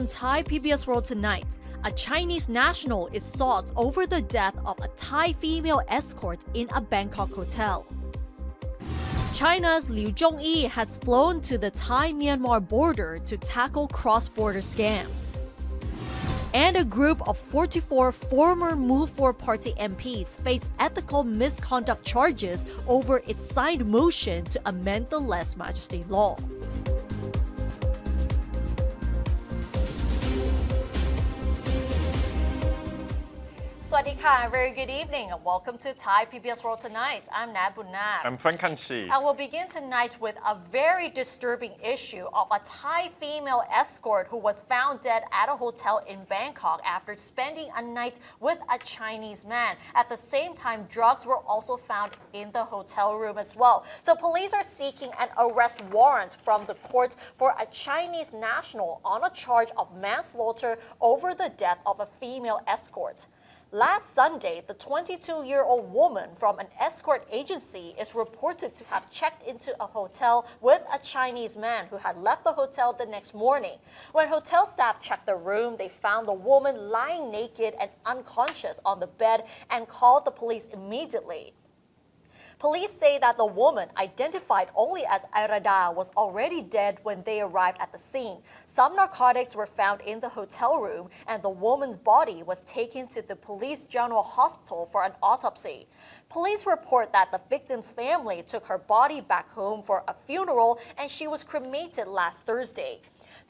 On Thai PBS World Tonight, a Chinese national is sought over the death of a Thai female escort in a Bangkok hotel. China's Liu Zhongyi has flown to the Thai-Myanmar border to tackle cross-border scams. And a group of 44 former Move For Party MPs face ethical misconduct charges over its signed motion to amend the lèse-majesté law. Swadika, very good evening and welcome to Thai PBS World Tonight. I'm Nat Bunnap. I'm Frank Kanchi. And we'll begin tonight with a very disturbing issue of a Thai female escort who was found dead at a hotel in Bangkok after spending a night with a Chinese man. At the same time, drugs were also found in the hotel room as well. So police are seeking an arrest warrant from the court for a Chinese national on a charge of manslaughter over the death of a female escort. Last Sunday, the 22-year-old woman from an escort agency is reported to have checked into a hotel with a Chinese man who had left the hotel the next morning. When hotel staff checked the room, they found the woman lying naked and unconscious on the bed and called the police immediately. Police say that the woman, identified only as Airada, was already dead when they arrived at the scene. Some narcotics were found in the hotel room, and the woman's body was taken to the Police General Hospital for an autopsy. Police report that the victim's family took her body back home for a funeral, and she was cremated last Thursday.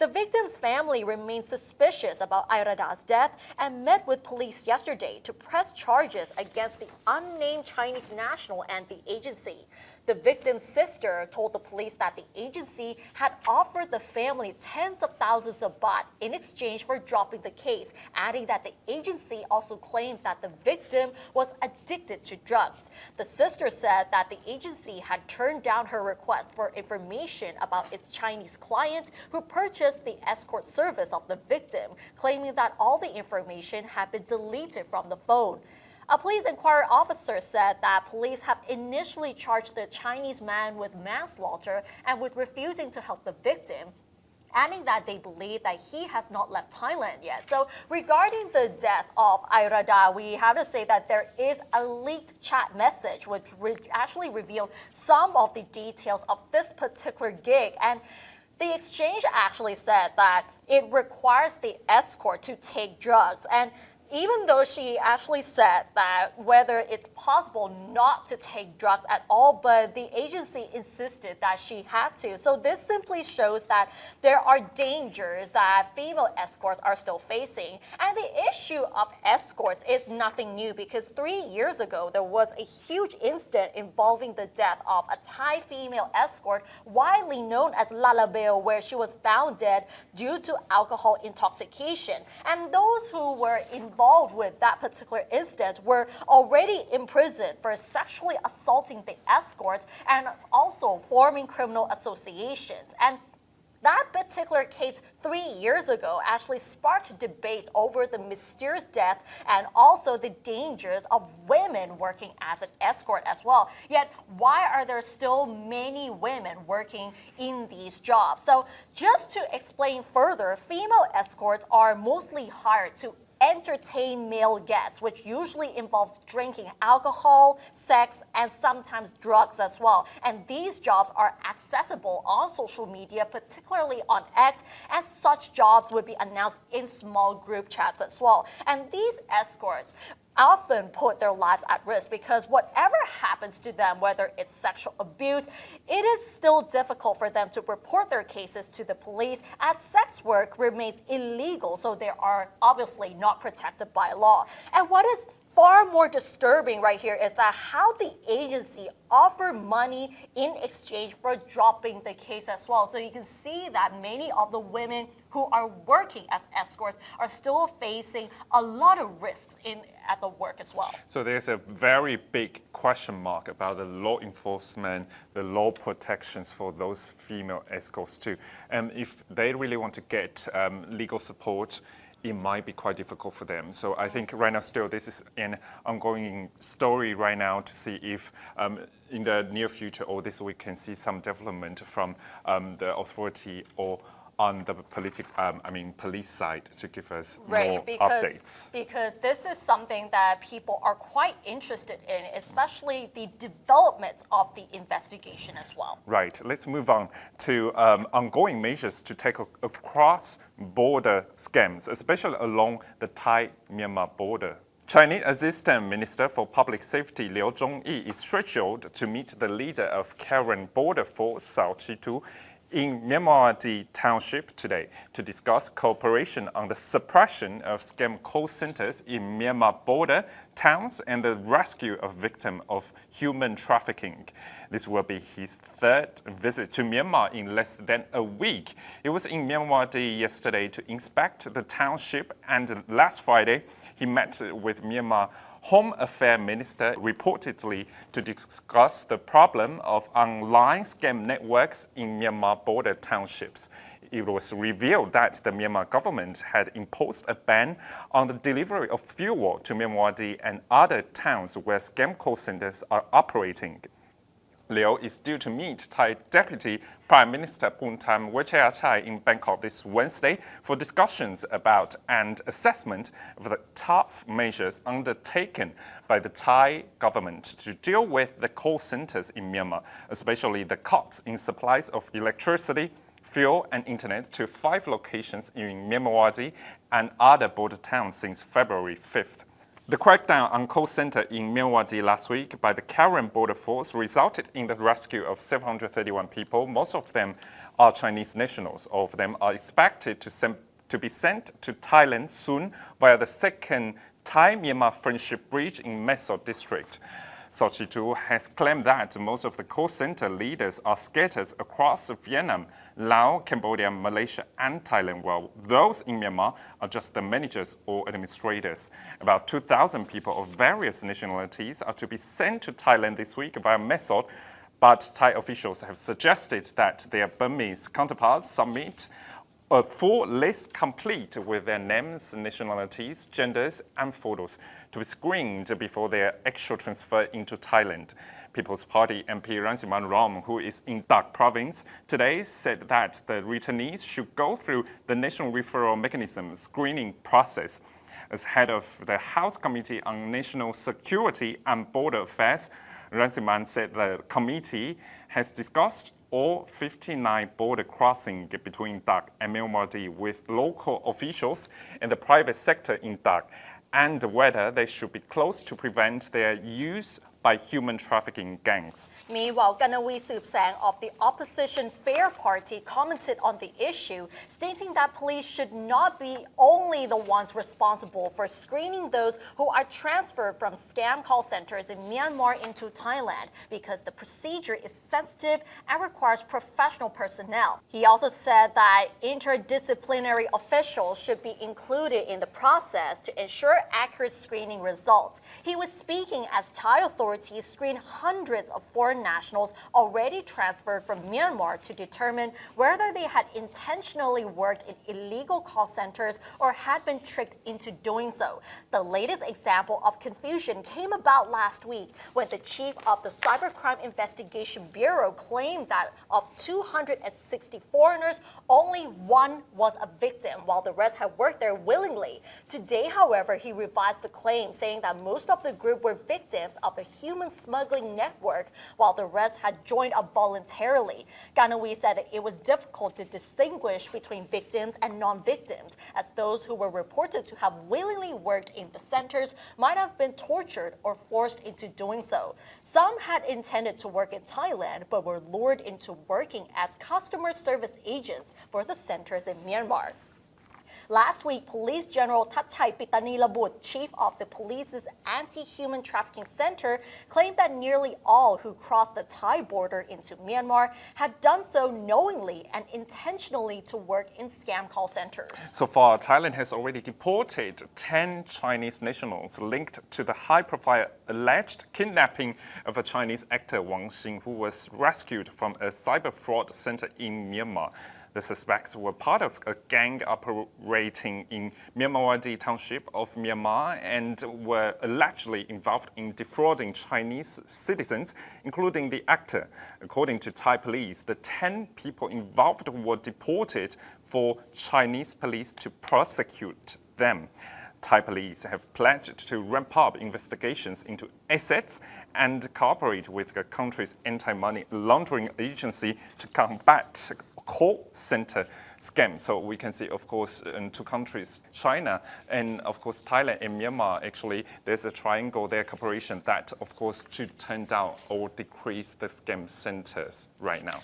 The victim's family remains suspicious about Airada's death and met with police yesterday to press charges against the unnamed Chinese national and the agency. The victim's sister told the police that the agency had offered the family tens of thousands of baht in exchange for dropping the case, adding that the agency also claimed that the victim was addicted to drugs. The sister said that the agency had turned down her request for information about its Chinese client who purchased the escort service of the victim, claiming that all the information had been deleted from the phone. A police inquiry officer said that police have initially charged the Chinese man with manslaughter and with refusing to help the victim, adding that they believe that he has not left Thailand yet. So regarding the death of Airada, we have to say that there is a leaked chat message which actually revealed some of the details of this particular gig. And the exchange actually said that it requires the escort to take drugs. And even though she actually said that whether it's possible not to take drugs at all, but the agency insisted that she had to. So this simply shows that there are dangers that female escorts are still facing. And the issue of escorts is nothing new because 3 years ago, there was a huge incident involving the death of a Thai female escort, widely known as Lalabelle, where she was found dead due to alcohol intoxication. And those who were involved with that particular incident were already imprisoned for sexually assaulting the escort and also forming criminal associations. And that particular case 3 years ago actually sparked debate over the mysterious death and also the dangers of women working as an escort as well. Yet, why are there still many women working in these jobs? So just to explain further, female escorts are mostly hired to entertain male guests, which usually involves drinking alcohol, sex, and sometimes drugs as well. And these jobs are accessible on social media, particularly on X, and such jobs would be announced in small group chats as well. And these escorts often put their lives at risk because whatever happens to them, whether it's sexual abuse, it is still difficult for them to report their cases to the police as sex work remains illegal, so they are obviously not protected by law. And what is far more disturbing right here is that how the agency offered money in exchange for dropping the case as well. So you can see that many of the women who are working as escorts are still facing a lot of risks at the work as well. So there's a very big question mark about the law enforcement, the law protections for those female escorts too. And if they really want to get legal support, it might be quite difficult for them. So I think right now still this is an ongoing story right now to see if in the near future or this week can see some development from the authority or on the police side to give us Right, more because, updates. because this is something that people are quite interested in, especially the developments of the investigation as well. Right, let's move on to ongoing measures to tackle cross-border scams, especially along the Thai-Myanmar border. Chinese Assistant Minister for Public Safety Liu Zhongyi is scheduled to meet the leader of Karen Border Force, Sao Chi-tu, in Myanmar Township today to discuss cooperation on the suppression of scam call centers in Myanmar border towns and the rescue of victims of human trafficking. This will be his third visit to Myanmar in less than a week. He was in Myanmar yesterday to inspect the township, and last Friday he met with Myanmar Home Affairs Minister reportedly to discuss the problem of online scam networks in Myanmar border townships. It was revealed that the Myanmar government had imposed a ban on the delivery of fuel to Myanmar and other towns where scam call centers are operating. Liu is due to meet Thai Deputy Prime Minister Bhuntham Wechayachai in Bangkok this Wednesday for discussions about and assessment of the tough measures undertaken by the Thai government to deal with the call centers in Myanmar, especially the cuts in supplies of electricity, fuel and internet to 5 locations in Myanmar and other border towns since February 5th. The crackdown on call center in Myanmar last week by the Karen Border Force resulted in the rescue of 731 people. Most of them are Chinese nationals. All of them are expected to be sent to Thailand soon via the second Thai-Myanmar Friendship Bridge in Meso district. Sao Chi-tu has claimed that most of the call center leaders are scattered across Vietnam, Laos, Cambodia, Malaysia, and Thailand, while those in Myanmar are just the managers or administrators. About 2,000 people of various nationalities are to be sent to Thailand this week via Meso, but Thai officials have suggested that their Burmese counterparts submit a full list complete with their names, nationalities, genders, and photos to be screened before their actual transfer into Thailand. People's Party MP Rangsiman Rom, who is in Dak province, today said that the returnees should go through the National Referral Mechanism screening process. As head of the House Committee on National Security and Border Affairs, Rangsiman said the committee has discussed all 59 border crossings between Dak and Myanmar with local officials and the private sector in Dak, and whether they should be closed to prevent their use by human trafficking gangs. Meanwhile, Kanawi Subsang of the opposition Fair Party commented on the issue, stating that police should not be only the ones responsible for screening those who are transferred from scam call centers in Myanmar into Thailand, because the procedure is sensitive and requires professional personnel. He also said that interdisciplinary officials should be included in the process to ensure accurate screening results. He was speaking as Thai authorities screen hundreds of foreign nationals already transferred from Myanmar to determine whether they had intentionally worked in illegal call centers or had been tricked into doing so. The latest example of confusion came about last week when the chief of the Cybercrime Investigation Bureau claimed that of 260 foreigners, only one was a victim, while the rest had worked there willingly. Today, however, he revised the claim, saying that most of the group were victims of a human smuggling network, while the rest had joined up voluntarily. Kanawi said that it was difficult to distinguish between victims and non-victims, as those who were reported to have willingly worked in the centers might have been tortured or forced into doing so. Some had intended to work in Thailand, but were lured into working as customer service agents for the centers in Myanmar. Last week, Police General Thatchai Pitanilabut, chief of the police's anti-human trafficking center, claimed that nearly all who crossed the Thai border into Myanmar had done so knowingly and intentionally to work in scam call centers. So far, Thailand has already deported 10 Chinese nationals linked to the high-profile alleged kidnapping of a Chinese actor Wang Xing, who was rescued from a cyber fraud center in Myanmar. The suspects were part of a gang operating in Myanmarwadi township of Myanmar and were allegedly involved in defrauding Chinese citizens, including the actor. According to Thai police, the 10 people involved were deported for Chinese police to prosecute them. Thai police have pledged to ramp up investigations into assets and cooperate with the country's anti-money laundering agency to combat call center scams. So we can see, of course, in two countries, China and, of course, Thailand and Myanmar, actually, there's a triangle there, cooperation that, of course, to turn down or decrease the scam centers right now.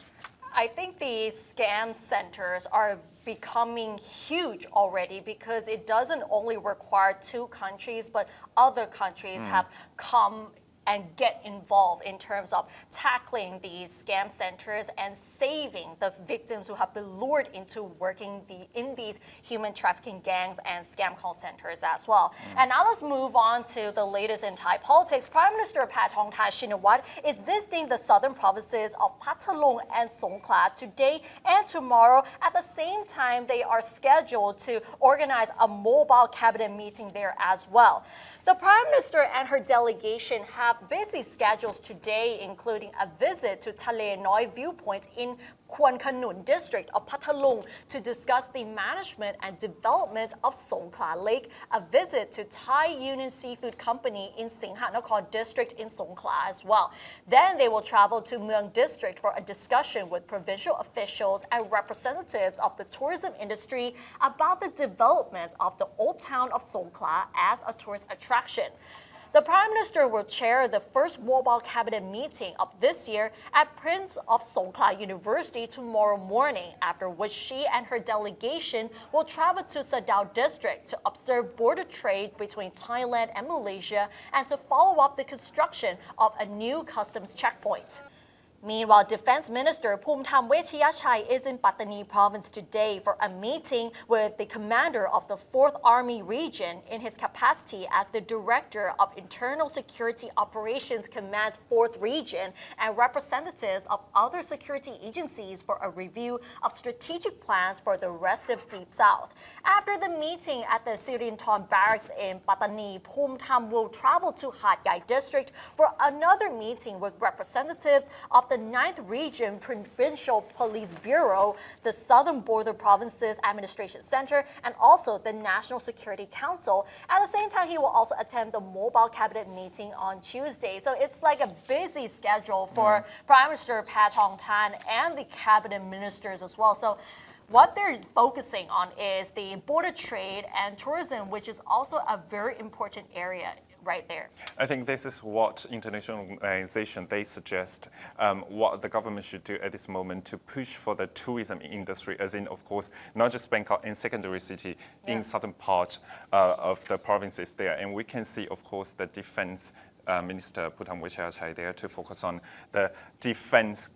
I think the scam centers are becoming huge already because it doesn't only require two countries, but other countries have come and get involved in terms of tackling these scam centers and saving the victims who have been lured into working in these human trafficking gangs and scam call centers as well. And now let's move on to the latest in Thai politics. Prime Minister Paetongtarn Shinawatra is visiting the southern provinces of Phatthalung and Songkhla today and tomorrow. At the same time, they are scheduled to organize a mobile cabinet meeting there as well. The Prime Minister and her delegation have busy schedules today, including a visit to Thale Noi Viewpoint in Kwan Khanun district of Phatthalung to discuss the management and development of Songkhla Lake, a visit to Thai Union Seafood Company in Singhanakon district in Songkhla as well. Then they will travel to Mueang district for a discussion with provincial officials and representatives of the tourism industry about the development of the old town of Songkhla as a tourist attraction. The Prime Minister will chair the first mobile cabinet meeting of this year at Prince of Songkhla University tomorrow morning, after which she and her delegation will travel to Sadao district to observe border trade between Thailand and Malaysia and to follow up the construction of a new customs checkpoint. Meanwhile, Defense Minister Phumtham Wechayachai is in Pattani province today for a meeting with the commander of the 4th Army Region in his capacity as the Director of Internal Security Operations Command's 4th Region and representatives of other security agencies for a review of strategic plans for the rest of Deep South. After the meeting at the Sirinthorn Barracks in Pattani, Phumtham will travel to Hat Yai District for another meeting with representatives of the 9th Region Provincial Police Bureau, the Southern Border Provinces Administration Center, and also the National Security Council. At the same time, he will also attend the mobile cabinet meeting on Tuesday. So it's like a busy schedule for Prime Minister Paetongtarn and the cabinet ministers as well. So what they're focusing on is the border trade and tourism, which is also a very important area right there. I think this is what international organizations, they suggest what the government should do at this moment to push for the tourism industry, as in, of course, not just Bangkok and secondary city in southern part of the provinces there. And we can see, of course, the defense Minister Phumtham Wechayachai there to focus on the defense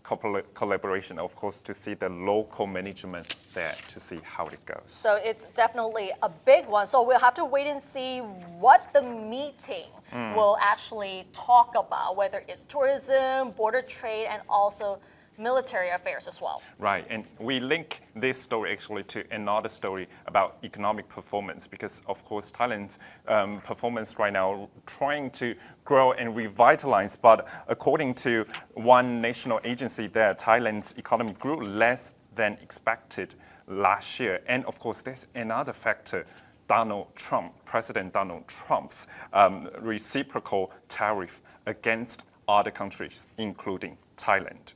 collaboration, of course, to see the local management there to see how it goes. So it's definitely a big one. So we'll have to wait and see what the meeting will actually talk about, whether it's tourism, border trade, and also military affairs as well. Right, and we link this story actually to another story about economic performance because, of course, Thailand's performance right now trying to grow and revitalize, but according to one national agency there, Thailand's economy grew less than expected last year. And of course, there's another factor, President Donald Trump's reciprocal tariff against other countries, including Thailand.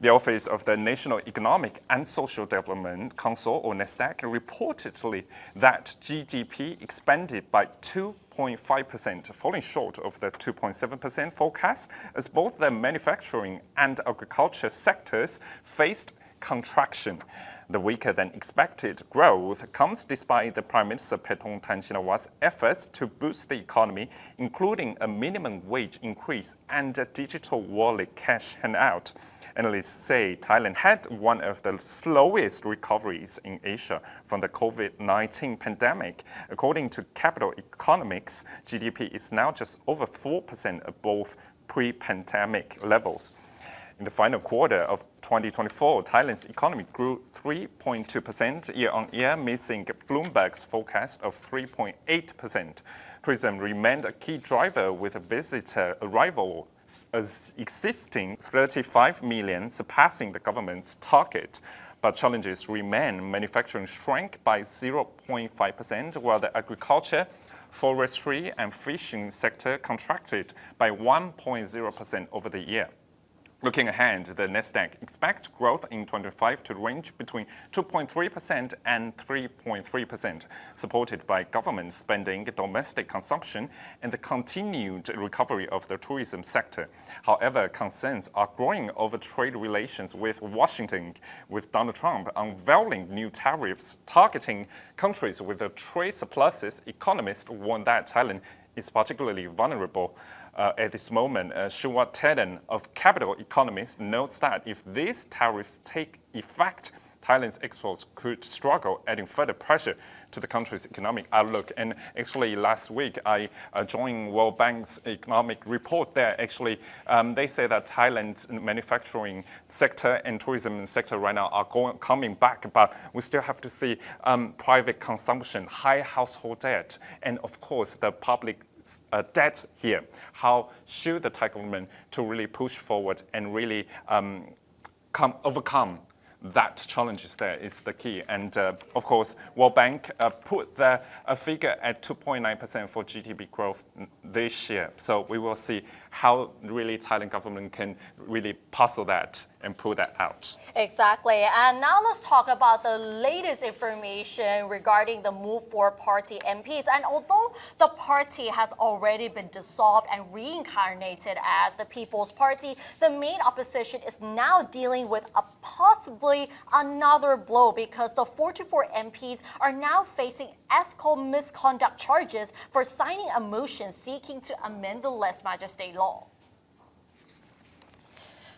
The Office of the National Economic and Social Development Council, or NESDAQ, reportedly that GDP expanded by 2.5%, falling short of the 2.7% forecast, as both the manufacturing and agriculture sectors faced contraction. The weaker than expected growth comes despite the Prime Minister Paetongtarn Shinawatra's efforts to boost the economy, including a minimum wage increase and a digital wallet cash handout. Analysts say Thailand had one of the slowest recoveries in Asia from the COVID-19 pandemic. According to Capital Economics, GDP is now just over 4% above pre-pandemic levels. In the final quarter of 2024, Thailand's economy grew 3.2% year-on-year, missing Bloomberg's forecast of 3.8%. Tourism remained a key driver, with visitor arrivals existing 35 million, surpassing the government's target. But challenges remain. Manufacturing shrank by 0.5%, while the agriculture, forestry, and fishing sector contracted by 1.0% over the year. Looking ahead, the Nasdaq expects growth in 2025 to range between 2.3% and 3.3%, supported by government spending, domestic consumption, and the continued recovery of the tourism sector. However, concerns are growing over trade relations with Washington, with Donald Trump unveiling new tariffs targeting countries with trade surpluses. Economists warn that Thailand is particularly vulnerable at this moment. Shuwa Teden of Capital Economists notes that if these tariffs take effect, Thailand's exports could struggle, adding further pressure to the country's economic outlook. And actually, last week, I joined World Bank's economic report there. Actually, they say that Thailand's manufacturing sector and tourism sector right now are coming back, but we still have to see private consumption, high household debt, and of course, the public debt here. How should the Thai government to really push forward and really overcome that challenges there is the key. And of course, World Bank put the figure at 2.9% for GDP growth this year. So we will see how really Thailand government can really puzzle that and pull that out. Exactly. And now let's talk about the latest information regarding the Move Forward Party MPs. And although the party has already been dissolved and reincarnated as the People's Party, the main opposition is now dealing with a possibly another blow, because the 44 MPs are now facing ethical misconduct charges for signing a motion seeking to amend the lèse-majesté law.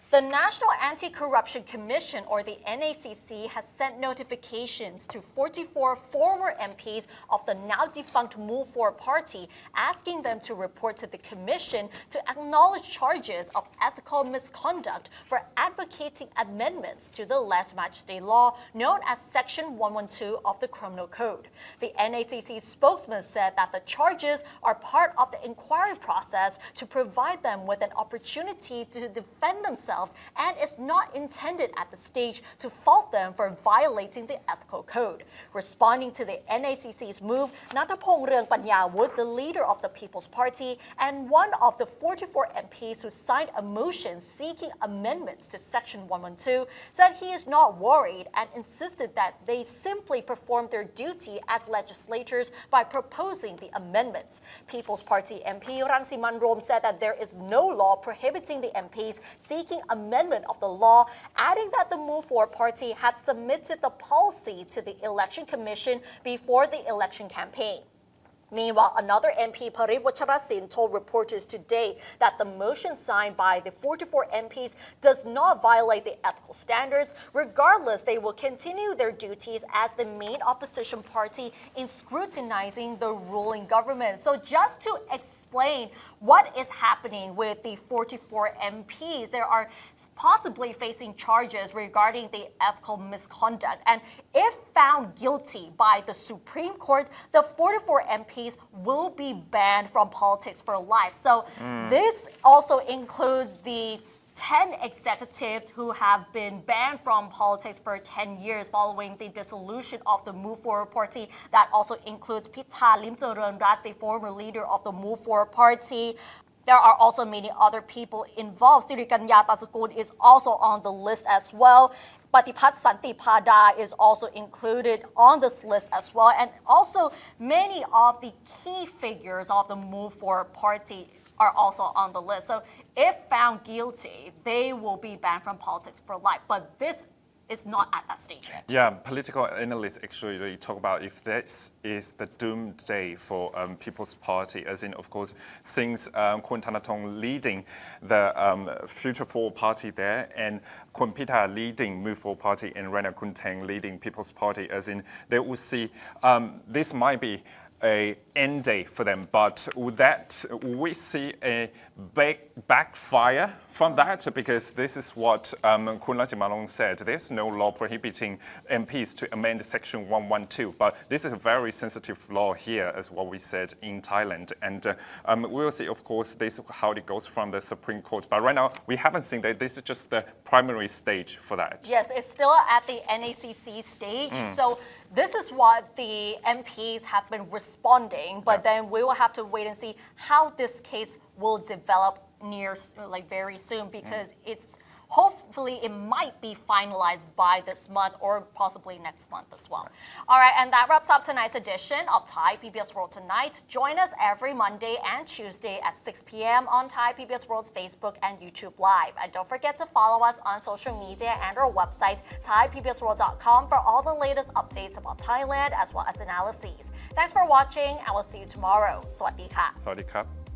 The National Anti-Corruption Commission, or the NACC, has sent notifications to 44 former MPs of the now-defunct Move Forward Party, asking them to report to the Commission to acknowledge charges of ethical misconduct for advocating amendments to the lèse-majesté law, known as Section 112 of the Criminal Code. The NACC spokesman said that the charges are part of the inquiry process to provide them with an opportunity to defend themselves, and is not intended at the stage to fault them for violating the ethical code. Responding to the NACC's move, Nattapong Rungpanyawut, the leader of the People's Party and one of the 44 MPs who signed a motion seeking amendments to Section 112, said he is not worried and insisted that they simply perform their duty as legislators by proposing the amendments. People's Party MP Rangsiman Rom said that there is no law prohibiting the MPs seeking amendment of the law, adding that the Move Forward Party had submitted the policy to the Election Commission before the election campaign. Meanwhile, another MP, Parit Wacharasin, told reporters today that the motion signed by the 44 MPs does not violate the ethical standards. Regardless, they will continue their duties as the main opposition party in scrutinizing the ruling government. So just to explain what is happening with the 44 MPs, there are possibly facing charges regarding the ethical misconduct. And if found guilty by the Supreme Court, the 44 MPs will be banned from politics for life. So this also includes the 10 executives who have been banned from politics for 10 years following the dissolution of the Move Forward Party. That also includes Pitha Limcharoenrat, the former leader of the Move Forward Party. There are also many other people involved. Sirikanya Tasakul is also on the list as well. Patipat Santipada is also included on this list as well. And also many of the key figures of the Move Forward Party are also on the list. So if found guilty, they will be banned from politics for life. But this is not at that stage yet. Yeah, political analysts actually talk about if this is the doomsday for People's Party, as in, of course, since Kun Thanathong leading the Future Forward Party there, and Kun Pitha leading Move Forward Party, and Rana Kunteng leading People's Party, as in, they will see this might be a end date for them, but would we see a big backfire from that? Because this is what Kun Latimalong said. There's no law prohibiting MPs to amend Section 112, but this is a very sensitive law here, as what we said in Thailand. And we'll see, of course, this how it goes from the Supreme Court. But right now, we haven't seen that. This is just the primary stage for that. Yes, it's still at the NACC stage. So this is what the MPs have been responding, but then we will have to wait and see how this case will develop very soon, because it's hopefully it might be finalized by this month or possibly next month as well. All right, and that wraps up tonight's edition of Thai PBS World Tonight. Join us every Monday and Tuesday at 6 p.m. on Thai PBS World's Facebook and YouTube Live. And don't forget to follow us on social media and our website, thaipbsworld.com, for all the latest updates about Thailand as well as analyses. Thanks for watching, and we'll see you tomorrow. สวัสดีค่ะ สวัสดีครับ